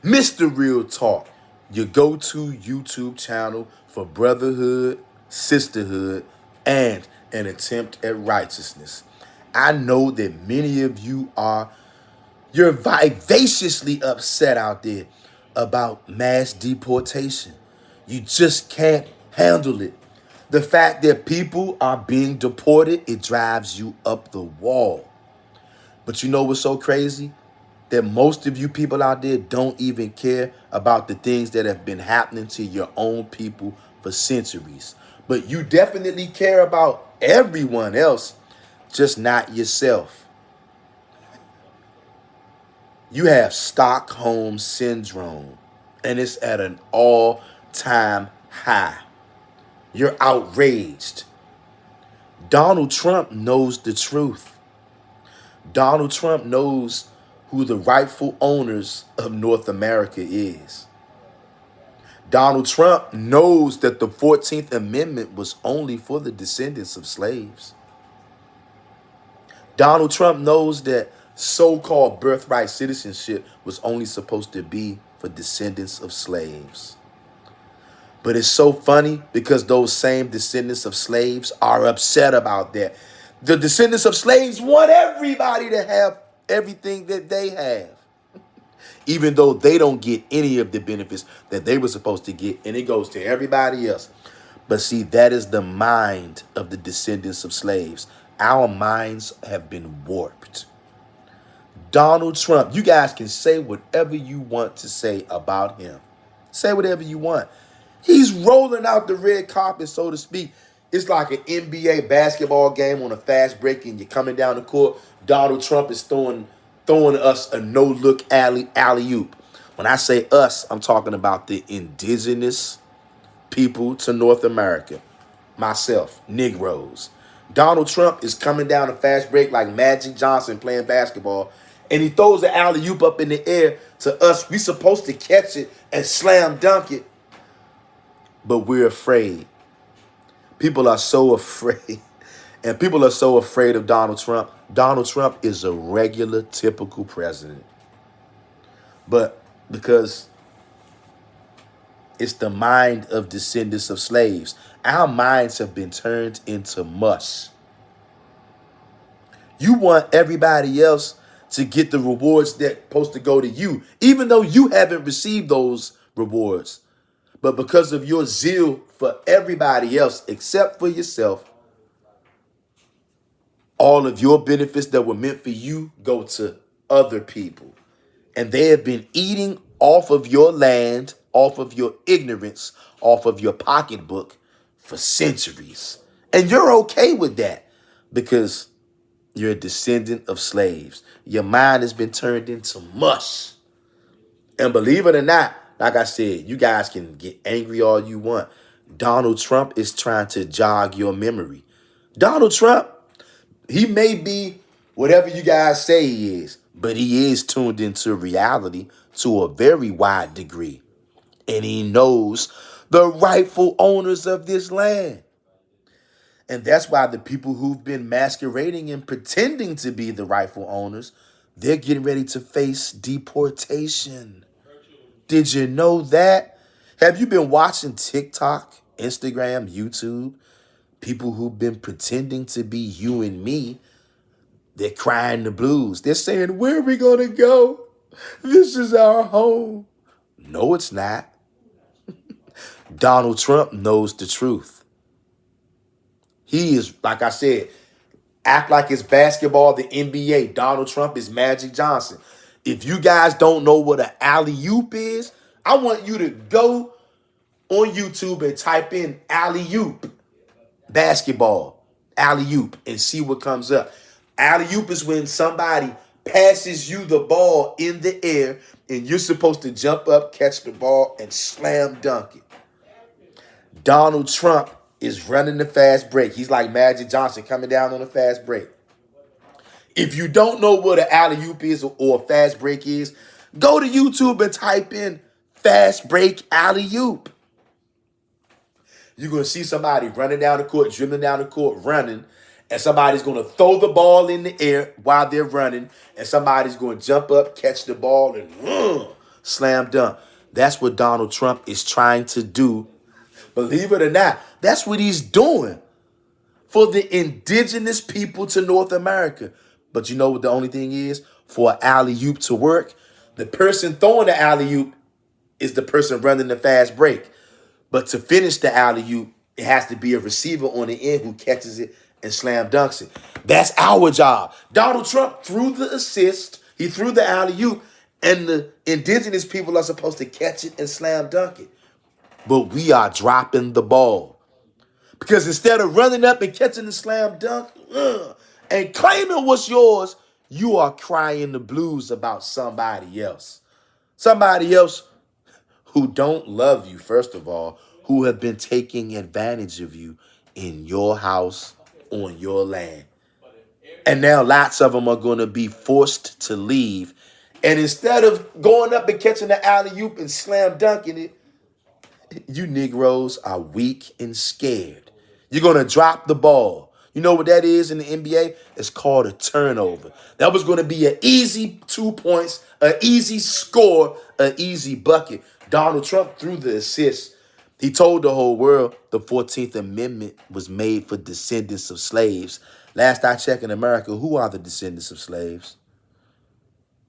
Mr. Real Talk, your go-to YouTube channel for brotherhood, sisterhood, and an attempt at righteousness. I know that many of you're vivaciously upset out there about mass deportation. You just can't handle it. The fact that people are being deported, it drives you up the wall. But you know what's so crazy? That most of you people out there don't even care about the things that have been happening to your own people for centuries. But you definitely care about everyone else, just not yourself. You have Stockholm syndrome, and it's at an all-time high. You're outraged. Donald Trump knows the truth. Donald Trump knows who the rightful owners of North America is. Donald Trump knows that the 14th Amendment was only for the descendants of slaves. Donald Trump knows that so-called birthright citizenship was only supposed to be for descendants of slaves. But it's so funny because those same descendants of slaves are upset about that. The descendants of slaves want everybody to have everything that they have, even though they don't get any of the benefits that they were supposed to get, and it goes to everybody else. But see, that is the mind of the descendants of slaves. Our minds have been warped. Donald Trump, you guys can say whatever you want to say about him. Say whatever you want. He's rolling out the red carpet, so to speak. It's like an NBA basketball game on a fast break and you're coming down the court. Donald Trump is throwing us a no-look alley-oop. When I say us, I'm talking about the indigenous people to North America. Myself, Negroes. Donald Trump is coming down a fast break like Magic Johnson playing basketball, and he throws the alley-oop up in the air to us. We're supposed to catch it and slam dunk it, but we're afraid. People are so afraid. And people are so afraid of Donald Trump. Donald Trump is a regular, typical president. But because it's the mind of descendants of slaves, our minds have been turned into mush. You want everybody else to get the rewards that are supposed to go to you, even though you haven't received those rewards. But because of your zeal for everybody else except for yourself, all of your benefits that were meant for you go to other people. And they have been eating off of your land, off of your ignorance, off of your pocketbook for centuries. And you're okay with that because you're a descendant of slaves. Your mind has been turned into mush. And believe it or not, like I said, you guys can get angry all you want. Donald Trump is trying to jog your memory. Donald Trump, he may be whatever you guys say he is, but he is tuned into reality to a very wide degree. And he knows the rightful owners of this land. And that's why the people who've been masquerading and pretending to be the rightful owners, they're getting ready to face deportation. Did you know that? Have you been watching TikTok, Instagram, YouTube? People who've been pretending to be you and me, they're crying the blues. They're saying, where are we going to go? This is our home. No, it's not. Donald Trump knows the truth. He is, like I said, act like it's basketball, the NBA. Donald Trump is Magic Johnson. If you guys don't know what an alley-oop is, I want you to go on YouTube and type in alley-oop, basketball, alley-oop, and see what comes up. Alley-oop is when somebody passes you the ball in the air and you're supposed to jump up, catch the ball, and slam dunk it. Donald Trump is running the fast break. He's like Magic Johnson coming down on a fast break. If you don't know what an alley-oop is or a fast break is, go to YouTube and type in fast break alley-oop. You're going to see somebody running down the court, dribbling down the court, running, and somebody's going to throw the ball in the air while they're running, and somebody's going to jump up, catch the ball, and Slam dunk. That's what Donald Trump is trying to do. Believe it or not, that's what he's doing for the indigenous people to North America. But you know what the only thing is? For an alley-oop to work, the person throwing the alley-oop is the person running the fast break. But to finish the alley-oop, it has to be a receiver on the end who catches it and slam dunks it. That's our job. Donald Trump threw the assist, he threw the alley-oop, and the indigenous people are supposed to catch it and slam dunk it. But we are dropping the ball. Because instead of running up and catching the slam dunk and claiming what's yours, you are crying the blues about somebody else. Somebody else who don't love you, first of all, who have been taking advantage of you in your house, on your land. And now lots of them are going to be forced to leave. And instead of going up and catching the alley-oop and slam dunking it, you Negroes are weak and scared. You're going to drop the ball. You know what that is in the NBA? It's called a turnover. That was going to be an easy 2 points, an easy score, an easy bucket. Donald Trump threw the assist. He told the whole world the 14th Amendment was made for descendants of slaves. Last I checked in America, who are the descendants of slaves?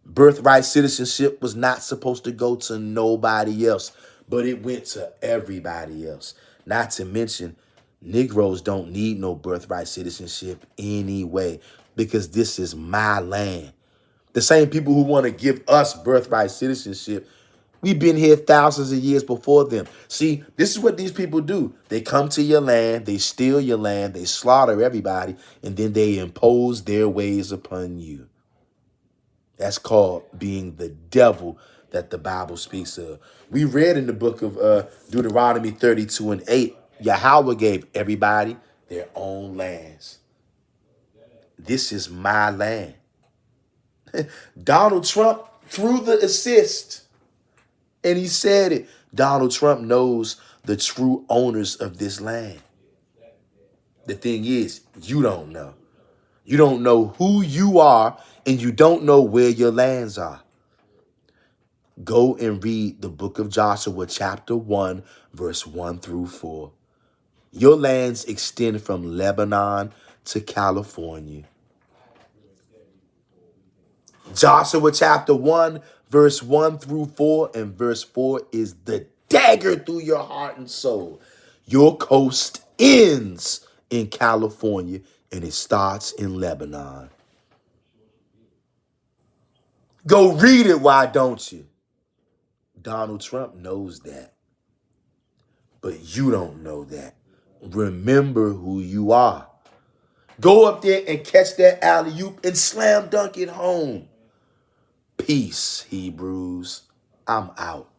Birthright citizenship was not supposed to go to nobody else, but it went to everybody else. Not to mention, Negroes don't need no birthright citizenship anyway, because this is my land. The same people who want to give us birthright citizenship, we've been here thousands of years before them. See, this is what these people do. They come to your land, they steal your land, they slaughter everybody, and then they impose their ways upon you. That's called being the devil that the Bible speaks of. We read in the book of Deuteronomy 32:8, Yahweh gave everybody their own lands. This is my land. Donald Trump threw the assist, and he said it. Donald Trump knows the true owners of this land. The thing is, you don't know. You don't know who you are, and you don't know where your lands are. Go and read the book of Joshua, chapter 1, verse 1 through 4. Your lands extend from Lebanon to California. Joshua chapter 1, verse 1 through 4, and verse 4 is the dagger through your heart and soul. Your coast ends in California, and it starts in Lebanon. Go read it, why don't you? Donald Trump knows that, but you don't know that. Remember who you are. Go up there and catch that alley-oop and slam dunk it home. Peace, Hebrews. I'm out.